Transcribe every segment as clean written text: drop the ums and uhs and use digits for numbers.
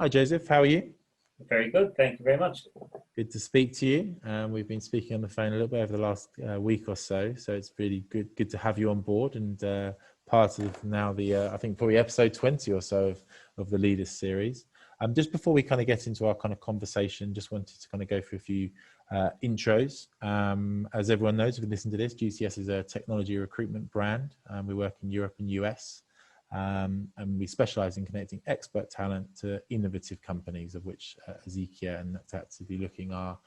Hi, Joseph. How are you? Very good. Thank you very much. Good to speak to you. We've been speaking on the phone a little bit over the last week or so, so it's really good to have you on board and part of now the I think probably episode 20 or so of the Leaders series. Just before we kind of get into our kind of conversation, just wanted to kind of go through a few intros. As everyone knows, if you listen to this, GCS is a technology recruitment brand. We work in Europe and US. And we specialize in connecting expert talent to innovative companies, of which Ezekia and Actively Looking are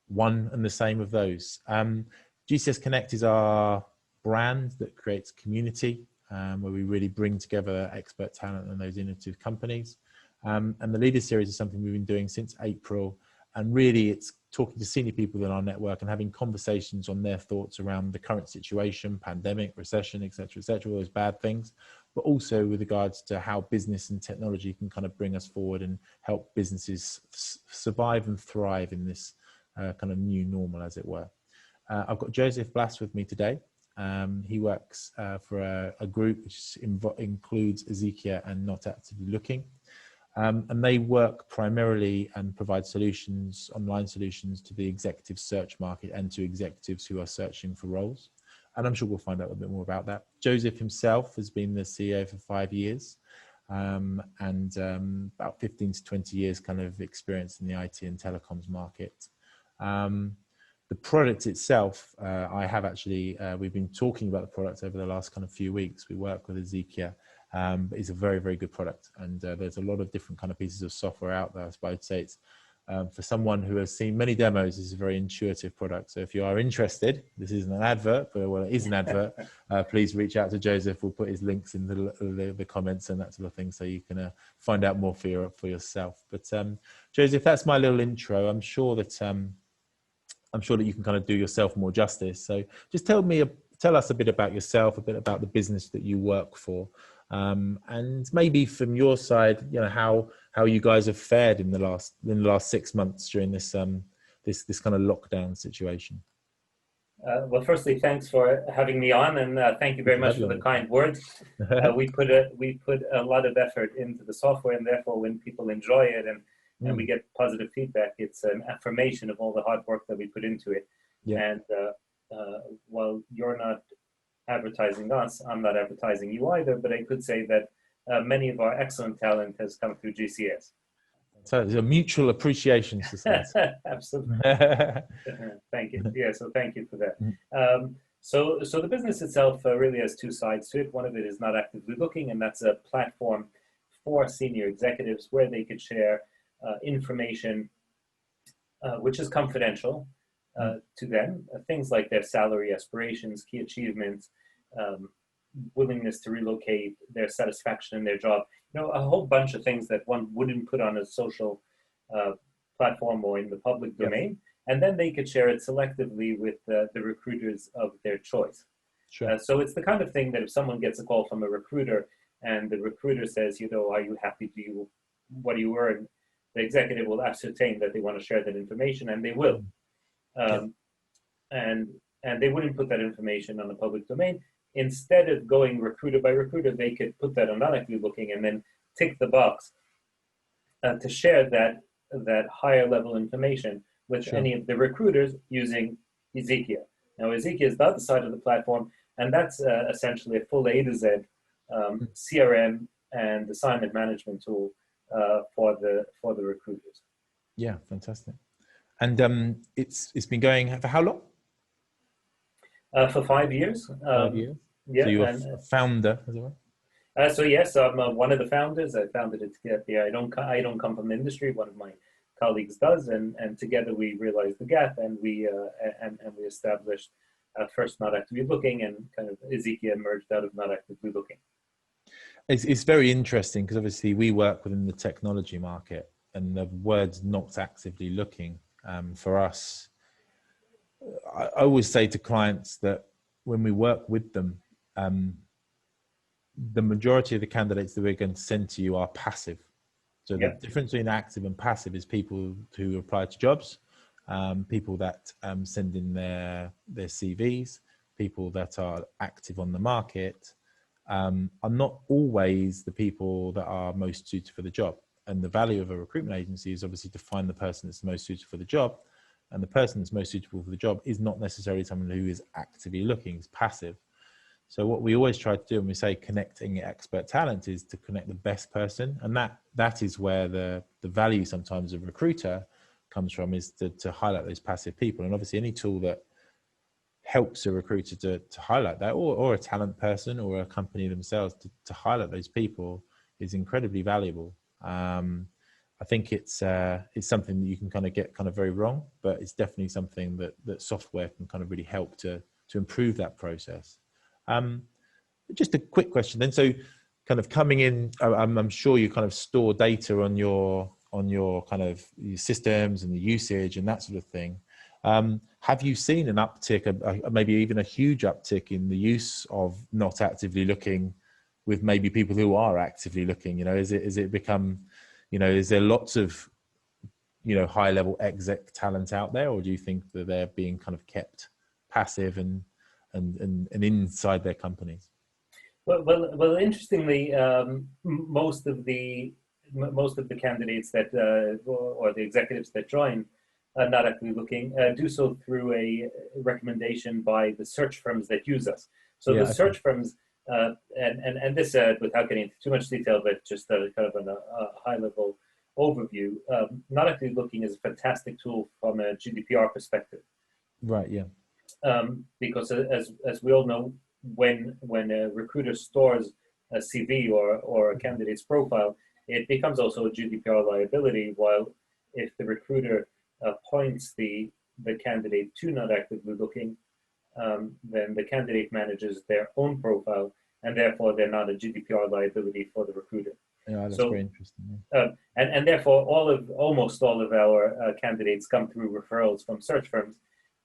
one and the same of those. GCS Connect is our brand that creates community, where we really bring together expert talent and those innovative companies. And the Leaders Series is something we've been doing since April. And really, it's talking to senior people in our network and having conversations on their thoughts around the current situation, pandemic, recession, et cetera, all those bad things, but also with regards to how business and technology can kind of bring us forward and help businesses survive and thrive in this kind of new normal, as it were. I've got Joseph Blass with me today. He works for a group which includes Ezekia and Not Actively Looking. And they work primarily and provide solutions, online solutions to the executive search market and to executives who are searching for roles. And I'm sure we'll find out a bit more about that. Joseph himself has been the CEO for 5 years and about 15 to 20 years kind of experience in the IT and telecoms market. The product itself, we've been talking about the product over the last kind of few weeks. We work with Ezekia. But it's a very, very good product. And there's a lot of different kind of pieces of software out there. So I'd say it's, for someone who has seen many demos, this is a very intuitive product. So if you are interested, this isn't an advert, but well, it is an advert. Please reach out to Joseph. We'll put his links in the comments and that sort of thing, so you can find out more for yourself. But Joseph, that's my little intro. I'm sure that you can kind of do yourself more justice. So just tell us a bit about yourself, a bit about the business that you work for. And maybe from your side, you know, how you guys have fared in the last 6 months during this this kind of lockdown situation. Well, firstly, thanks for having me on, and thank you very much for the kind words. We put a lot of effort into the software, and therefore, when people enjoy it and we get positive feedback, it's an affirmation of all the hard work that we put into it. Yeah. And while you're not advertising us, I'm not advertising you either, but I could say that many of our excellent talent has come through GCS. So there's a mutual appreciation society. Absolutely. Thank you. Yeah, so thank you for that. So the business itself really has two sides to it. One of it is Not Actively Looking, and that's a platform for senior executives where they could share information which is confidential to them, things like their salary aspirations, key achievements, willingness to relocate, their satisfaction in their job, you know, a whole bunch of things that one wouldn't put on a social platform or in the public domain. And then they could share it selectively with the recruiters of their choice. Sure. So it's the kind of thing that if someone gets a call from a recruiter and the recruiter says, you know, are you happy? What do you earn? The executive will ascertain that they want to share that information, and they will. And they wouldn't put that information on the public domain. Instead of going recruiter by recruiter, they could put that on Not Actively Looking and then tick the box to share that higher level information with any of the recruiters using Ezekia. Now, Ezekia is the other side of the platform, and that's essentially a full A to Z CRM and assignment management tool for the recruiters. Yeah, fantastic. And it's been going for how long? For 5 years. 5 years. Yeah. So you're a founder, as it were. So yes, I'm one of the founders. I founded it together. Yeah, I don't come from the industry. One of my colleagues does, and together we realized the gap, and we established first Not Actively Looking, and kind of Ezekia emerged out of Not Actively Looking. It's very interesting because obviously we work within the technology market, and the words "not actively looking" for us. I always say to clients that when we work with them, the majority of the candidates that we're going to send to you are passive. So the difference between active and passive is people who apply to jobs, people that send in their CVs, people that are active on the market, are not always the people that are most suited for the job. and the value of a recruitment agency is obviously to find the person that's most suitable for the job. And the person that's most suitable for the job is not necessarily someone who is actively looking, is passive. So what we always try to do when we say connecting expert talent is to connect the best person. And that is where the value sometimes of recruiter comes from, is to highlight those passive people. And obviously any tool that helps a recruiter to highlight that, or a talent person or a company themselves to highlight those people, is incredibly valuable. I think it's something that you can kind of get kind of very wrong, but it's definitely something that software can kind of really help to improve that process. Just a quick question then. So kind of coming in, I'm sure you kind of store data on your kind of your systems and the usage and that sort of thing. Have you seen an uptick, maybe even a huge uptick in the use of not actively looking with maybe people who are actively looking? You know, is it become, you know, is there lots of, you know, high level exec talent out there, or do you think that they're being kind of kept passive and inside their companies? Well. Interestingly, most of the candidates that or the executives that join, not actively looking, do so through a recommendation by the search firms that use us. So the search firms, and this, without getting into too much detail, but just kind of a high level overview, not actively looking is a fantastic tool from a GDPR perspective. Right. Yeah. Because as we all know, when a recruiter stores a CV or a candidate's profile, it becomes also a GDPR liability. While if the recruiter points the candidate to not actively looking, then the candidate manages their own profile, and therefore they're not a GDPR liability for the recruiter. Yeah, that's very interesting. And therefore, almost all of our candidates come through referrals from search firms.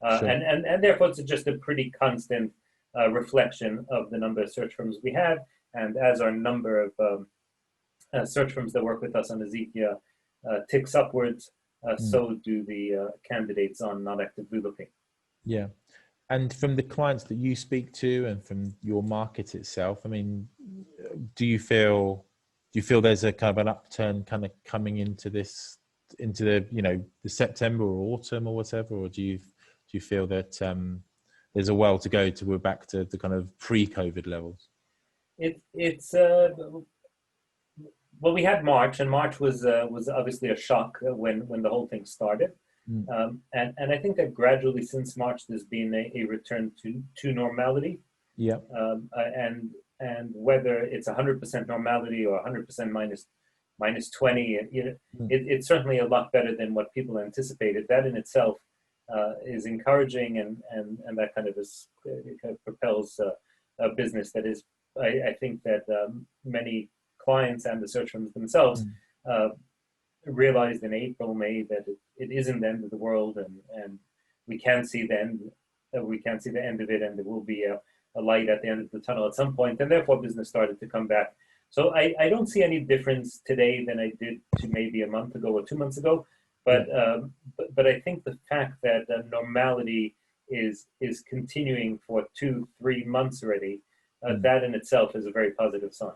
Sure. And therefore, it's just a pretty constant reflection of the number of search firms we have. And as our number of search firms that work with us on Ezekia ticks upwards, so do the candidates on not actively looking. Yeah. And from the clients that you speak to and from your market itself, I mean, do you feel there's a kind of an upturn kind of coming into the, you know, the September or autumn or whatever, or do you feel that there's a while to go till we're back to the kind of pre-COVID levels? Well, we had March, and March was obviously a shock when the whole thing started. And I think that gradually since March there's been a return to normality. Yeah. And whether it's 100% normality or 100% minus 20, it's certainly a lot better than what people anticipated. That in itself is encouraging, and that kind of propels a business that is, I think that many clients and the search firms themselves realized in April, May that it isn't the end of the world, and we can see the end. We can see the end of it, and there will be a light at the end of the tunnel at some point, and therefore business started to come back. So I don't see any difference today than I did to maybe a month ago or 2 months ago, but I think the fact that normality is continuing for 2-3 months already, that in itself is a very positive sign.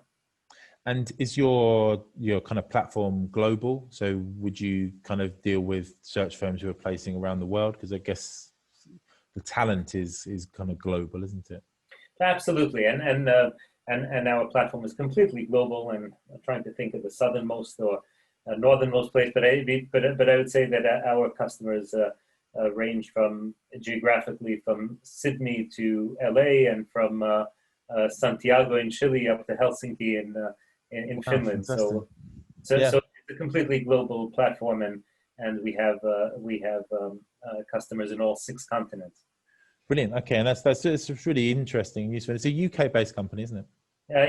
And is your kind of platform global? So would you kind of deal with search firms who are placing around the world? Because I guess the talent is kind of global, isn't it? Absolutely, and our platform is completely global. And I'm trying to think of the southernmost or northernmost place, but I would say that our customers range from geographically from Sydney to LA, and from Santiago in Chile up to Helsinki in Finland. So it's a completely global platform, and we have customers in all 6 continents. Brilliant. Okay, and that's really interesting. Useful. It's a UK-based company, isn't it?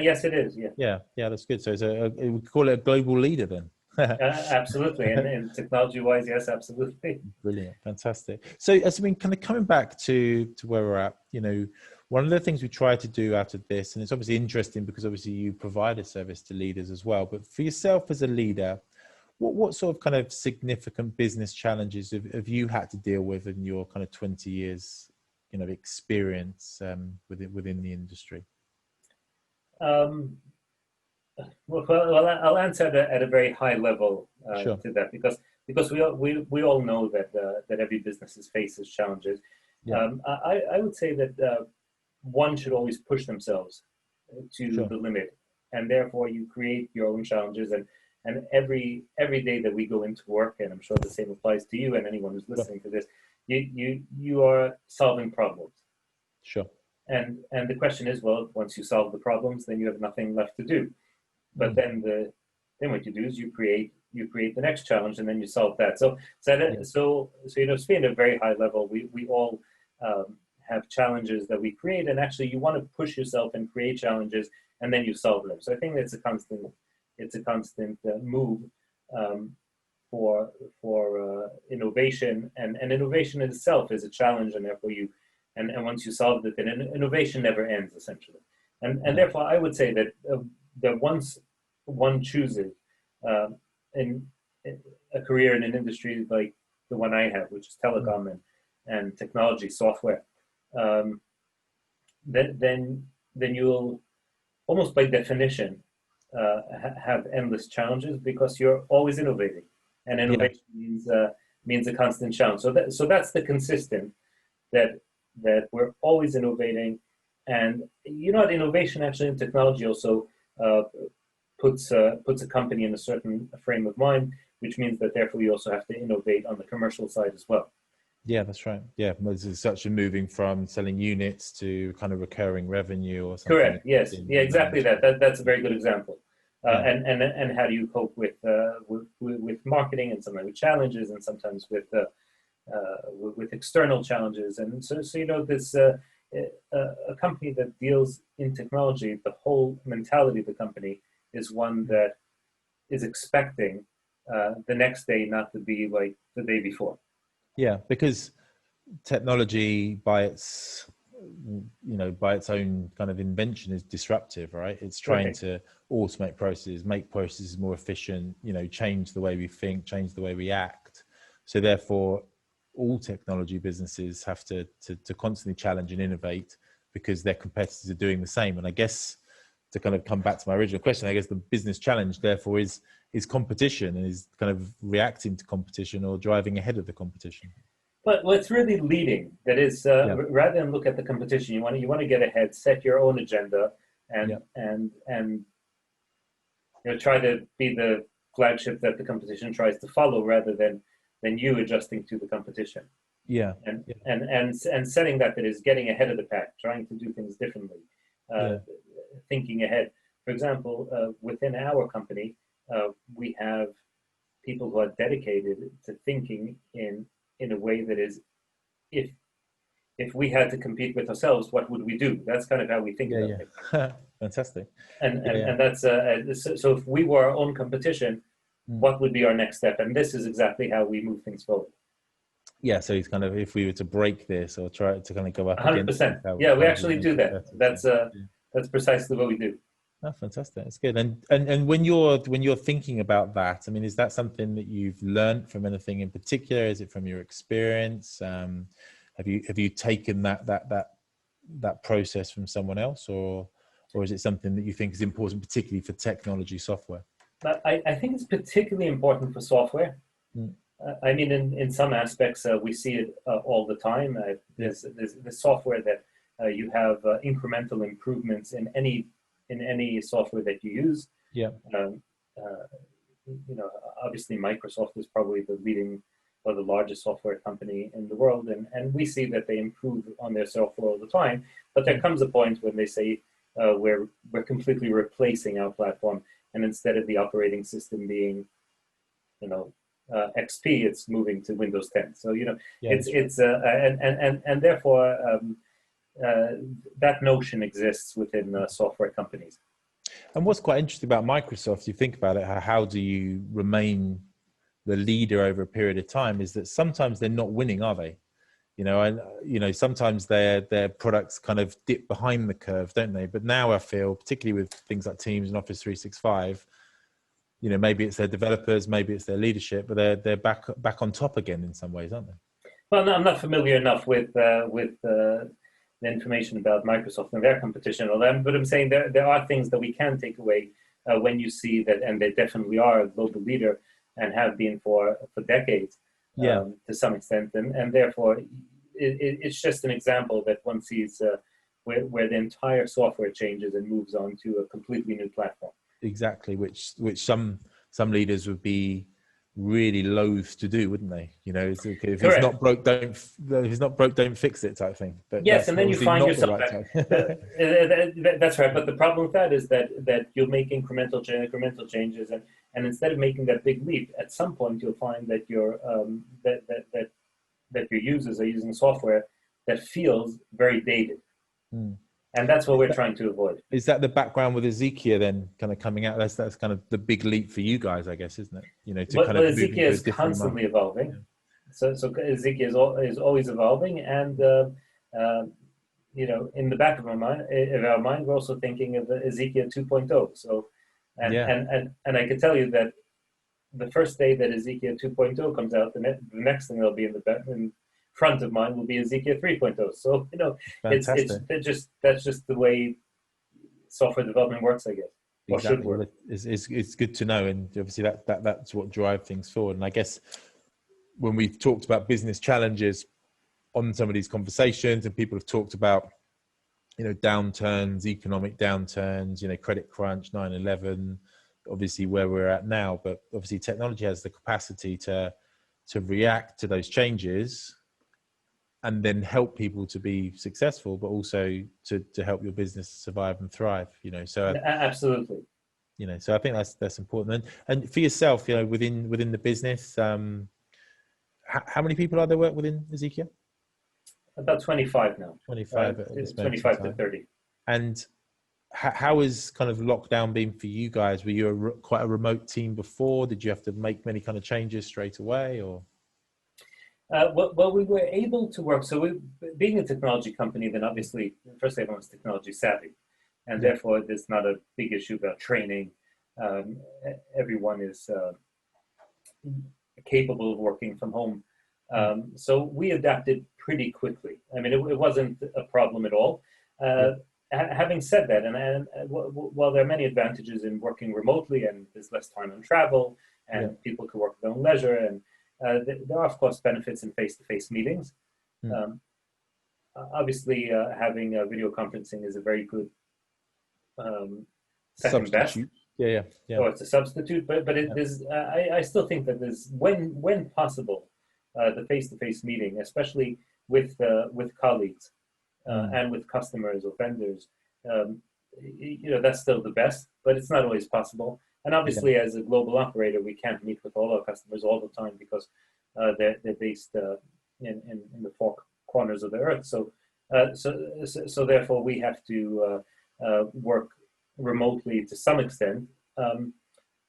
Yes, it is. Yeah. Yeah, that's good. So we call it a global leader then. Absolutely, and technology-wise, yes, absolutely. Brilliant, fantastic. So, as I mean, kind of coming back to where we're at, you know, one of the things we try to do out of this, and it's obviously interesting because obviously you provide a service to leaders as well, but for yourself as a leader, what sort of kind of significant business challenges have you had to deal with in your kind of 20 years, you know, experience within the industry? Well, I'll answer at a very high level Sure. to that, because we all know that that every business faces challenges. Yeah. I would say that one should always push themselves to Sure. the limit, and therefore you create your own challenges. And every day that we go into work, and I'm sure the same applies to you and anyone who's Sure. listening to this, you are solving problems. Sure. And the question is, well, once you solve the problems, then you have nothing left to do. But Mm. then what you do is you create the next challenge, and then you solve that. Yeah. Speaking at a very high level, we all have challenges that we create, and actually you want to push yourself and create challenges, and then you solve them. So I think that's a constant move for innovation, and innovation in itself is a challenge, and therefore and once you solve it, then innovation never ends, essentially. And therefore I would say that once one chooses in a career in an industry like the one I have, which is telecom and technology software, then you'll almost by definition have endless challenges, because you're always innovating, and innovation means a constant challenge. So that's the consistent, that we're always innovating. And innovation actually in technology also puts a company in a certain frame of mind, which means that therefore you also have to innovate on the commercial side as well. Yeah, that's right. Yeah, there's such a moving from selling units to kind of recurring revenue or something. Correct. Yes. Yeah. Exactly. That's a very good example. And how do you cope with marketing, and sometimes with challenges, and sometimes with external challenges. And so this a company that deals in technology, the whole mentality of the company is one that is expecting the next day not to be like the day before. Yeah, because technology by its own kind of invention is disruptive, right? It's trying to automate processes, make processes more efficient, change the way we think, change the way we act. So therefore all technology businesses have to constantly challenge and innovate, because their competitors are doing the same. And I guess, to kind of come back to my original question, I guess the business challenge therefore is competition, and is kind of reacting to competition or driving ahead of the competition. But what's really leading, that is, rather than look at the competition, you want to get ahead, set your own agenda, and try to be the flagship that the competition tries to follow, rather than you adjusting to the competition. And setting that is getting ahead of the pack, trying to do things differently, thinking ahead. For example, within our company, we have people who are dedicated to thinking in a way that is, if we had to compete with ourselves, what would we do? That's kind of how we think about it. Fantastic. And that's so if we were our own competition, what would be our next step? And this is exactly how we move things forward. Yeah, so it's kind of, if we were to break this or try to kind of go up 100%. Yeah, we actually do that. That's precisely what we do. Oh, fantastic. That's good. And when you're thinking about that, I mean, is that something that you've learned from anything in particular? Is it from your experience? Have you taken that process from someone else, or is it something that you think is important, particularly for technology software? I think it's particularly important for software. I mean, in some aspects, we see it all the time. There's software that you have incremental improvements in any software that you use. Obviously Microsoft is probably the leading or the largest software company in the world, and we see that they improve on their software all the time. But there comes a point when they say we're completely replacing our platform, and instead of the operating system being XP, it's moving to Windows 10. So and therefore that notion exists within software companies. And what's quite interesting about Microsoft, you think about it, how do you remain the leader over a period of time, is that sometimes they're not winning, are they? Sometimes their products kind of dip behind the curve, don't they? But now I feel, particularly with things like Teams and Office 365, maybe it's their developers, maybe it's their leadership, but they're back on top again in some ways, aren't they? Well, no, I'm not familiar enough with the information about Microsoft and their competition or them, but I'm saying there are things that we can take away when you see that, and they definitely are a global leader and have been for decades, to some extent, and therefore it's just an example that one sees where the entire software changes and moves on to a completely new platform. Exactly, which some leaders would be really loath to do, wouldn't they? You know, it's okay if it's not broke, don't fix it type thing. But yes, and then you find yourself that's right. But the problem with that is that you'll make incremental changes, and instead of making that big leap, at some point you'll find that your that your users are using software that feels very dated. And that's what we're trying to avoid. Is that the background with Ezekia then kind of coming out? That's kind of the big leap for you guys, I guess, isn't it? You know, to kind of Ezekia is constantly evolving. Yeah. So Ezekia is always evolving, and you know, in the back of our mind, we're also thinking of the Ezekia 2.0. So, and I can tell you that the first day that Ezekia 2.0 comes out, the next thing that'll be in front of mine will be Ezekia 3.0. So, you know, that's just the way software development works, I guess. Exactly. Or should work. It's good to know, and obviously that's what drives things forward. And I guess when we've talked about business challenges on some of these conversations, and people have talked about, you know, downturns, economic downturns, you know, credit crunch, 9/11, obviously where we're at now, but obviously technology has the capacity to react to those changes and then help people to be successful, but also to help your business survive and thrive, you know. So absolutely, you know, so I think that's important. And for yourself, you know, within the business, how many people are there work within Ezekia? About 25 now. 25 25 to 30. And how has kind of lockdown been for you guys? Were you quite a remote team before? Did you have to make many kind of changes straight away, or? Well, we were able to work. So being a technology company, then obviously, first everyone's technology savvy, and therefore there's not a big issue about training. Everyone is capable of working from home. So we adapted pretty quickly. I mean, it wasn't a problem at all. Having said that, and while there are many advantages in working remotely, and there's less time on travel, and people can work at their own leisure, and there are, of course, benefits in face-to-face meetings. Obviously, having video conferencing is a very good second best. Yeah. Or it's a substitute, but it is. I still think that there's when possible, the face-to-face meeting, especially with colleagues and with customers or vendors, you know, that's still the best. But it's not always possible. And obviously, as a global operator, we can't meet with all our customers all the time because they're based in the four corners of the earth. So therefore, we have to work remotely to some extent.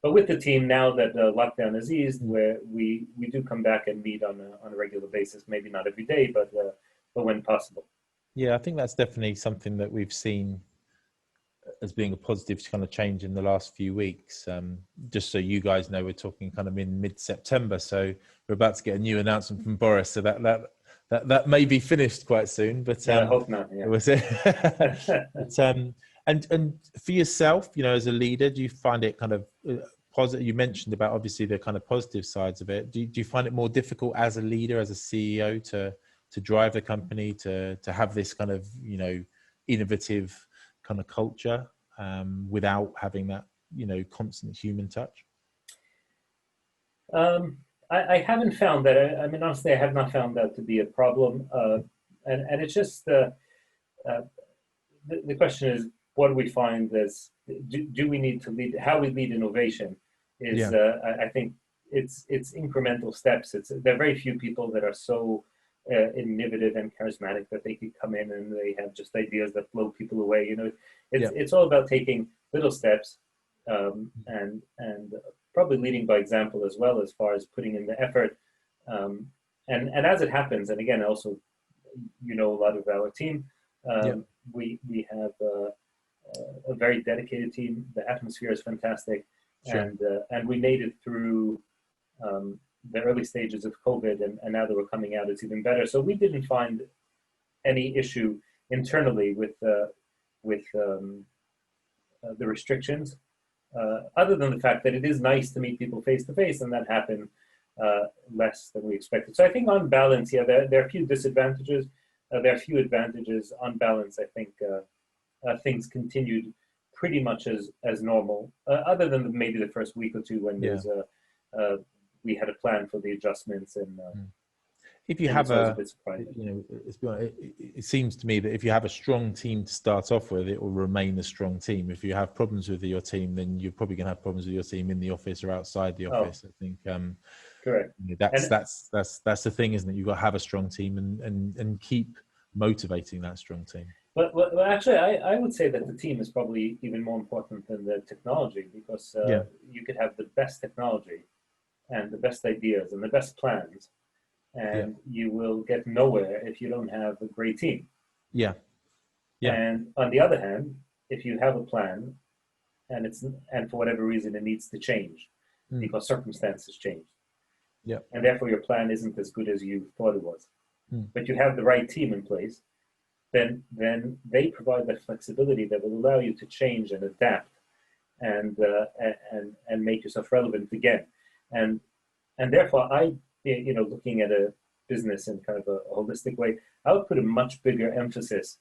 But with the team, now that the lockdown is eased, where we do come back and meet on a regular basis, maybe not every day, but when possible. Yeah, I think that's definitely something that we've seen as being a positive kind of change in the last few weeks. Just so you guys know, we're talking kind of in mid-September, so we're about to get a new announcement from Boris, so that may be finished quite soon. But I hope not. Yeah. But, and for yourself, you know, as a leader, do you find it kind of positive? You mentioned about obviously the kind of positive sides of it. Do you find it more difficult as a leader, as a CEO, to drive the company, to have this kind of, you know, innovative kind of culture without having that, you know, constant human touch? I haven't found that. I mean, honestly, I have not found that to be a problem. And it's just the question is, what do we find as do we need to lead? How we lead innovation is, I think it's incremental steps. There are very few people that are so innovative and charismatic that they could come in and they have just ideas that blow people away. You know, it's all about taking little steps and probably leading by example as well, as far as putting in the effort. And as it happens, and again, also, you know, a lot of our team, we have a very dedicated team. The atmosphere is fantastic, and we made it through the early stages of COVID, and now that we're coming out, it's even better. So we didn't find any issue internally with the restrictions. other than the fact that it is nice to meet people face to face, and that happened less than we expected. So I think on balance, yeah, there are a few disadvantages. There are a few advantages. On balance, I think things continued pretty much as normal, other than maybe the first week or two when we had a plan for the adjustments, and if you and have a bit surprising. it seems to me that if you have a strong team to start off with, it will remain a strong team. If you have problems with your team, then you're probably going to have problems with your team in the office or outside the office. I think Correct. That's the thing, isn't it? You've got to have a strong team and keep motivating that strong team. Well, actually, I would say that the team is probably even more important than the technology, because you could have the best technology and the best ideas and the best plans, and you will get nowhere if you don't have a great team. Yeah. And on the other hand, if you have a plan and for whatever reason it needs to change because circumstances change, and therefore your plan isn't as good as you thought it was, but you have the right team in place, then they provide that flexibility that will allow you to change and adapt and make yourself relevant again. And therefore, looking at a business in kind of a holistic way, I would put a much bigger emphasis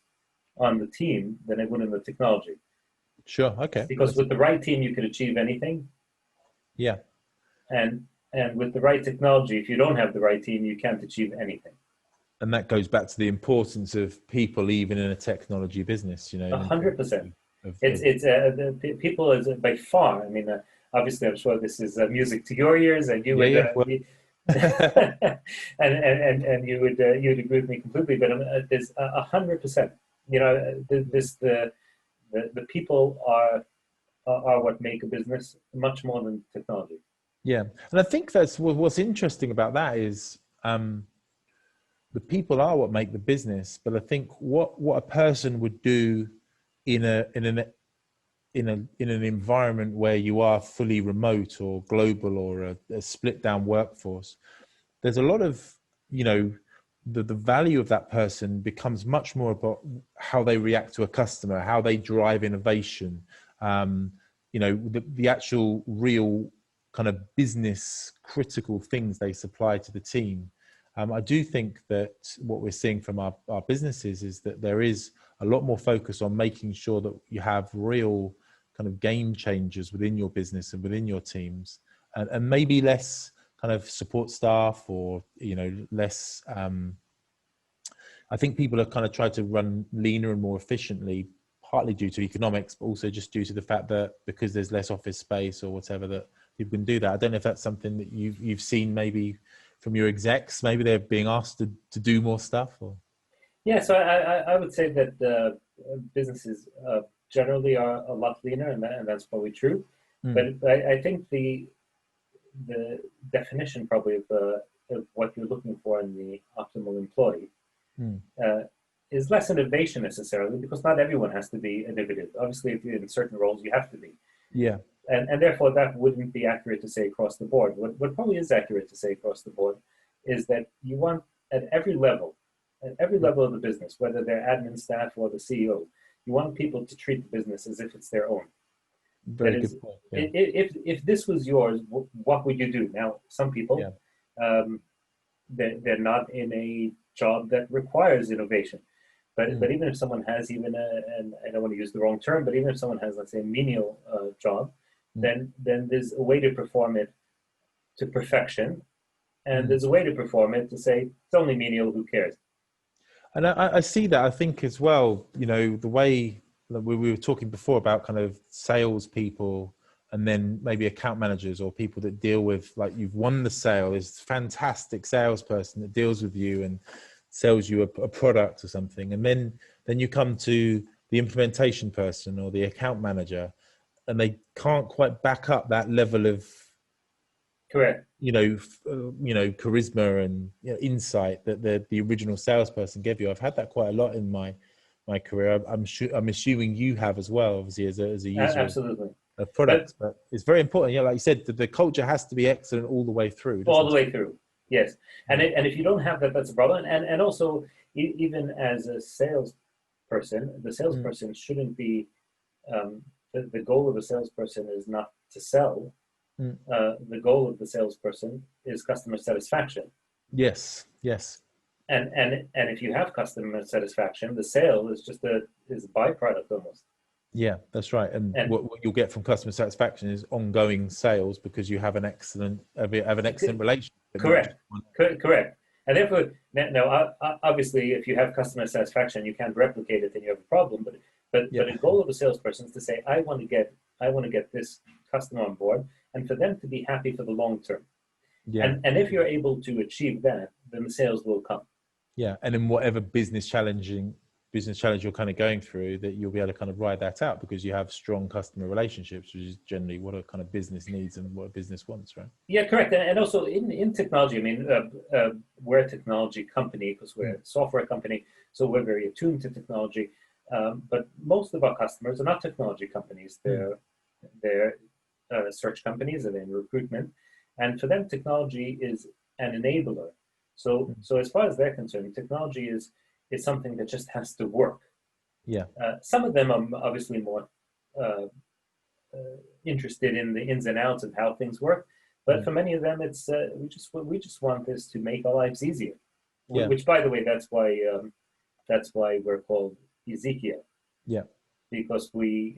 on the team than I would on the technology. Sure. Okay. Because with the right team, you can achieve anything. Yeah. And with the right technology, if you don't have the right team, you can't achieve anything. And that goes back to the importance of people, even in a technology business. 100%. It's people is by far. I mean, obviously, I'm sure this is music to your ears, and you would. and you would agree with me completely. But there's 100%. The people are what make a business much more than technology. Yeah, and I think that's what's interesting about that is the people are what make the business. But I think what a person would do in an environment where you are fully remote or global or a split down workforce, there's a lot of the value of that person becomes much more about how they react to a customer, how they drive innovation, the actual real kind of business critical things they supply to the team. I do think that what we're seeing from our businesses is that there is a lot more focus on making sure that you have real kind of game changers within your business and within your teams, and maybe less kind of support staff or less I think people have kind of tried to run leaner and more efficiently, partly due to economics, but also just due to the fact that because there's less office space or whatever, that people can do that. I don't know if that's something that you've seen maybe from your execs. Maybe they're being asked to do more stuff. Or so I would say that businesses generally are a lot leaner, and that's probably true. But I think the definition probably of what you're looking for in the optimal employee is less innovation necessarily, because not everyone has to be innovative. Obviously, if you're in certain roles, you have to be. Yeah. And therefore, that wouldn't be accurate to say across the board. What probably is accurate to say across the board is that you want at every level of the business, whether they're admin staff or the CEO, you want people to treat the business as if it's their own. Very good point. Yeah. If this was yours, what would you do? Now, some people, they're not in a job that requires innovation. But even if someone has and I don't want to use the wrong term, but even if someone has, let's say, a menial job, then there's a way to perform it to perfection. And there's a way to perform it to say, it's only menial, who cares? And I see that. I think as well, the way that we were talking before about kind of salespeople and then maybe account managers or people that deal with, like, you've won the sale, is fantastic salesperson that deals with you and sells you a product or something. And then you come to the implementation person or the account manager, and they can't quite back up that level of correct, charisma and insight that the original salesperson gave you. I've had that quite a lot in my career. I'm assuming you have as well, obviously, as a user absolutely of products. But it's very important. Like you said, the culture has to be excellent all the way through. All the way through, yes. And if you don't have that, that's a problem. And also, even as a salesperson, the salesperson shouldn't be the goal of a salesperson is not to sell. The goal of the salesperson is customer satisfaction. Yes, yes. And if you have customer satisfaction, the sale is just a byproduct almost. Yeah, that's right. And what you'll get from customer satisfaction is ongoing sales because you have an excellent relationship. Correct. And therefore, now obviously, if you have customer satisfaction, you can't replicate it, then you have a problem. But the goal of a salesperson is to say, I want to get this customer on board, and for them to be happy for the long term. Yeah. And if you're able to achieve that, then the sales will come. Yeah, and in whatever business challenge you're kind of going through, that you'll be able to kind of ride that out because you have strong customer relationships, which is generally what a kind of business needs and what a business wants, right? Yeah, correct. And also in technology, I mean, we're a technology company because we're a software company, so we're very attuned to technology. But most of our customers are not technology companies. They're search companies and in recruitment. And for them, technology is an enabler. So as far as they're concerned, technology is something that just has to work. Yeah. Some of them are obviously more interested in the ins and outs of how things work, but for many of them, it's we just want this to make our lives easier. Yeah. Which, by the way, that's why we're called Ezekia. Yeah. Because we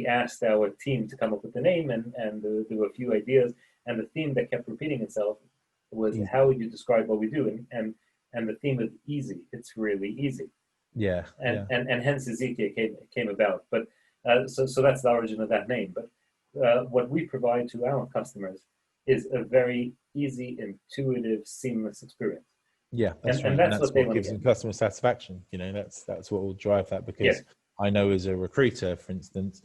asked our team to come up with the name, and there were a few ideas, and the theme that kept repeating itself was how would you describe what we do, and the theme of easy. It's really easy. Yeah. And hence Ezekia came about. But so that's the origin of that name. But what we provide to our customers is a very easy, intuitive, seamless experience. Yeah, that's right. And that's what gives them customer satisfaction. You know, that's what will drive that, because I know as a recruiter, for instance,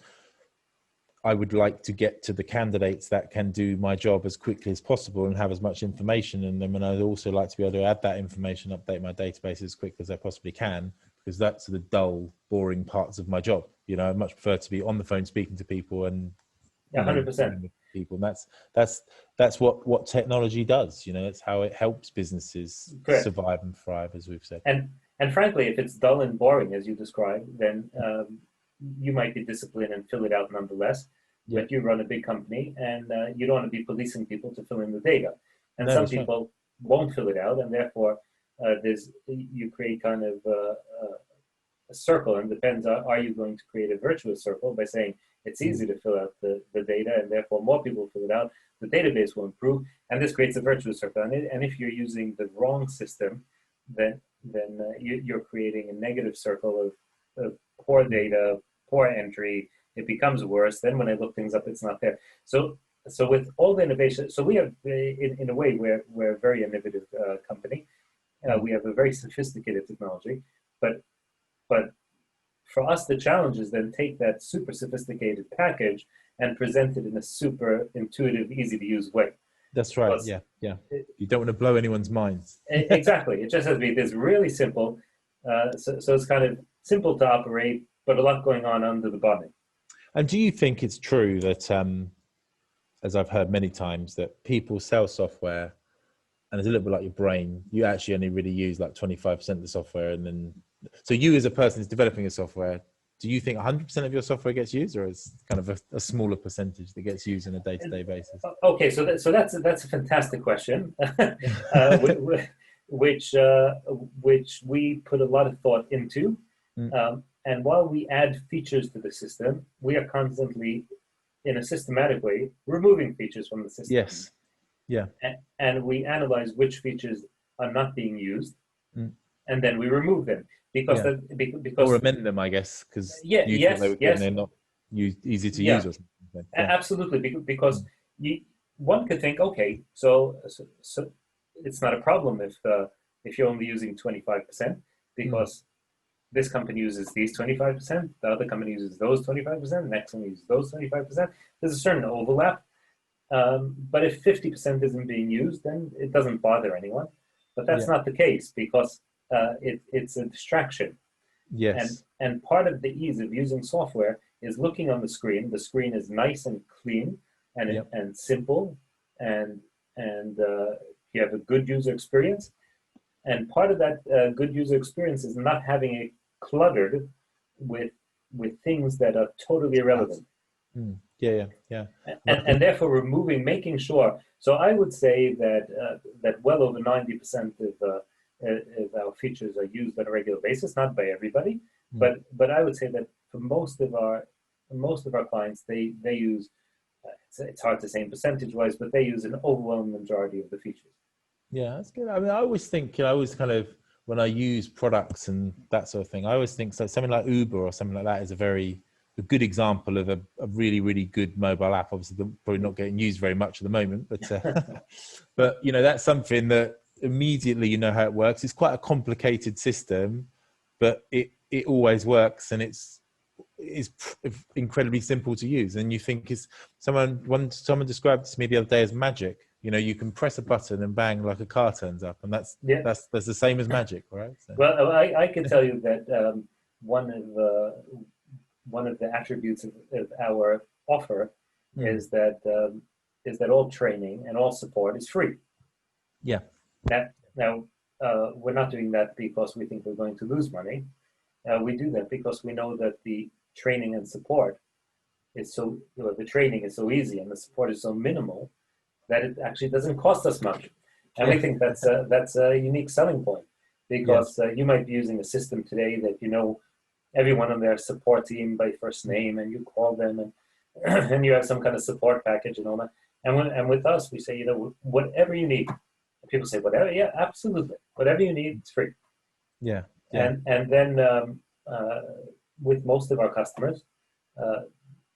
I would like to get to the candidates that can do my job as quickly as possible and have as much information in them. And I'd also like to be able to add that information, update my database as quick as I possibly can, because that's the dull, boring parts of my job. You know, I much prefer to be on the phone speaking to people and 100%. People. And that's what technology does. You know, it's how it helps businesses survive and thrive, as we've said. And frankly, if it's dull and boring, as you described, then you might be disciplined and fill it out nonetheless. Yeah. But you run a big company, and you don't want to be policing people to fill in the data. And some people won't fill it out, and therefore you create kind of a circle. And depends, are you going to create a virtuous circle by saying it's easy to fill out the data, and therefore more people fill it out, the database will improve, and this creates a virtuous circle. And if you're using the wrong system, then you're creating a negative circle of poor data, poor entry. It becomes worse. Then when I look things up, it's not there. So with all the innovation, so we have, in a way, we're a very innovative company. We have a very sophisticated technology, but for us, the challenge is then take that super sophisticated package and present it in a super intuitive, easy to use way. That's right. Because yeah. You don't want to blow anyone's minds. Exactly. It just has to be this really simple. So it's kind of simple to operate, but a lot going on under the bonnet. And do you think it's true that, as I've heard many times, that people sell software, and it's a little bit like your brain, you actually only really use like 25% of the software, and then so you as a person who's developing a software, do you think 100% of your software gets used, or is kind of a smaller percentage that gets used on a day-to-day basis? Okay, so that's a fantastic question, which we put a lot of thought into. And while we add features to the system, we are constantly, in a systematic way, removing features from the system. Yes. Yeah. And we analyze which features are not being used, and then we remove them because or amend them, I guess, because they're not easy to use or something. Absolutely, because one could think, okay, so it's not a problem if you're only using 25%, because this company uses these 25%, the other company uses those 25%, the next one uses those 25%. There's a certain overlap. But if 50% isn't being used, then it doesn't bother anyone. But that's not the case, because it's a distraction. Yes. And part of the ease of using software is looking on the screen. The screen is nice and clean and simple, and you have a good user experience. And part of that good user experience is not having it cluttered with with things that are totally irrelevant. Yeah. And therefore making sure. So I would say that well over 90% of our features are used on a regular basis, not by everybody, but I would say that for most of our clients, they use. It's hard to say in percentage wise, but they use an overwhelming majority of the features. Yeah, that's good. I mean, I always think, I always kind of, when I use products and that sort of thing, I always think something like Uber or something like that is a good example of a really, really good mobile app. Obviously, they're probably not getting used very much at the moment, but but that's something that immediately you know how it works. It's quite a complicated system, but it always works, and it's incredibly simple to use. And you think someone described it to me the other day as magic. You can press a button and bang, like a car turns up, and that's the same as magic, right? So. Well, I can tell you that one of the attributes of our offer is that all training and all support is free. Yeah. Now, we're not doing that because we think we're going to lose money. We do that because we know that the training and support is the training is so easy and the support is so minimal that it actually doesn't cost us much. And we think that's a unique selling point, because you might be using a system today that everyone on their support team by first name, and you call them and and you have some kind of support package and all that. And with us, we say, whatever you need. People say, whatever, yeah, absolutely. Whatever you need, it's free. Yeah. And then with most of our customers,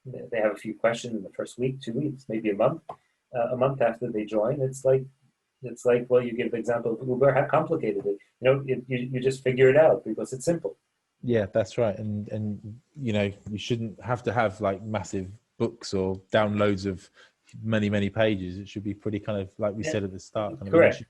they have a few questions in the first week, 2 weeks, maybe a month. A month after they join, it's like, well, you give the example of Uber, how complicated it. You just figure it out because it's simple. Yeah, that's right. And you shouldn't have to have like massive books or downloads of many pages. It should be pretty kind of, like we said at the start, kind of correct.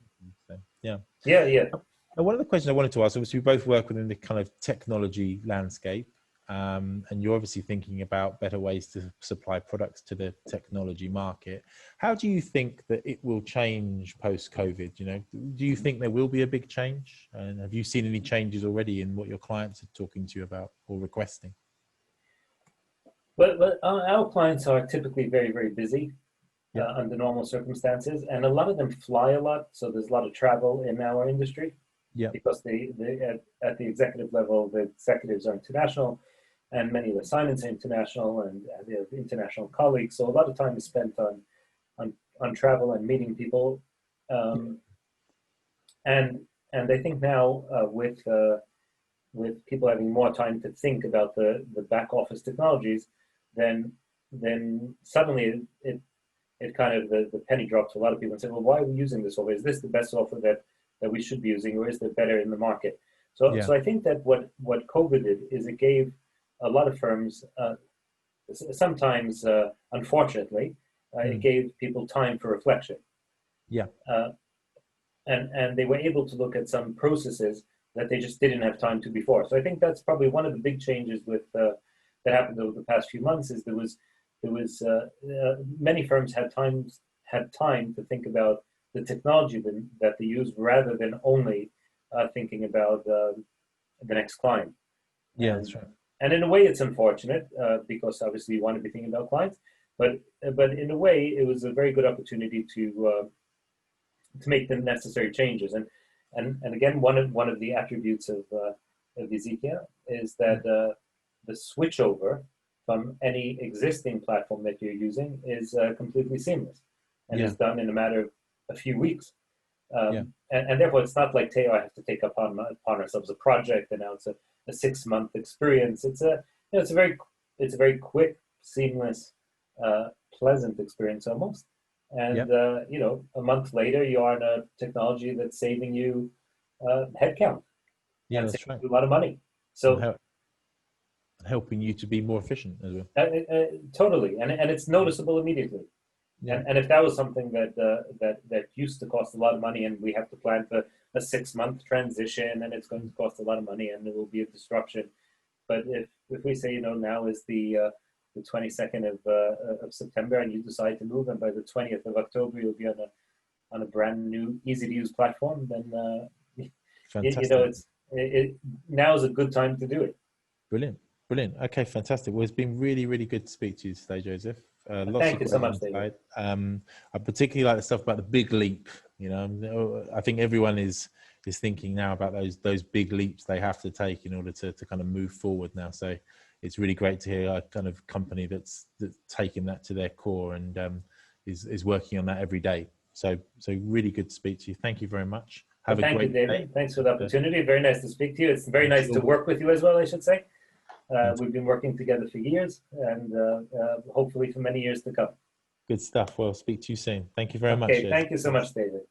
So, yeah. And one of the questions I wanted to ask, obviously we both work within the kind of technology landscape, and you're obviously thinking about better ways to supply products to the technology market. How do you think that it will change post-COVID? Do you think there will be a big change? And have you seen any changes already in what your clients are talking to you about or requesting? But our clients are typically very, very busy under normal circumstances, and a lot of them fly a lot. So there's a lot of travel in our industry. Yeah. Because at the executive level, the executives are international, and many of the assignments are international, and they have international colleagues. So a lot of time is spent on travel and meeting people. And I think now with people having more time to think about the back office technologies, then suddenly it kind of the penny drops to a lot of people and say, well, why are we using this software? Is this the best software that we should be using, or is there better in the market? So I think that what COVID did is it gave a lot of firms, sometimes unfortunately, it gave people time for reflection. Yeah. And they were able to look at some processes that they just didn't have time to before. So I think that's probably one of the big changes that happened over the past few months. Is there was many firms had time to think about the technology that they use, rather than only thinking about the next client. Yeah, that's right. And in a way, it's unfortunate because obviously you want to be thinking about clients, but in a way, it was a very good opportunity to make the necessary changes. And again, one of the attributes of Ezekia is that the switchover from any existing platform that you're using is completely seamless, and is done in a matter of a few weeks. And therefore, it's not like I have to take upon ourselves a project, and now it's a 6-month experience. It's a very quick, seamless, pleasant experience almost. And a month later, you are in a technology that's saving you headcount. Yeah, that's right. A lot of money. So helping you to be more efficient as well. Totally, and it's noticeable immediately. Yeah. And if that was something that used to cost a lot of money, and we have to plan for a 6-month transition, and it's going to cost a lot of money, and there will be a disruption. But if we say, now is the 22nd of September, and you decide to move, and by the 20th of October you'll be on a brand new, easy to use platform, then now is a good time to do it. Brilliant. Brilliant. Okay, fantastic. Well, it's been really, really good to speak to you today, Joseph. Lots Thank of you so great much, David. insight. I particularly like the stuff about the big leap. You know, I think everyone is thinking now about those big leaps they have to take in order to kind of move forward now. So it's really great to hear a kind of company that's taking that to their core and is working on that every day. So really good to speak to you. Thank you very much. Have a Thank you, great David. day. Thanks for the opportunity. Very nice to speak to you. It's very I'm nice sure to work with you as well, I should say. we'll- We've been working together for years and hopefully for many years to come. Good stuff. Well, speak to you soon. Thank you very much, Okay, Joseph. thank you so much, David.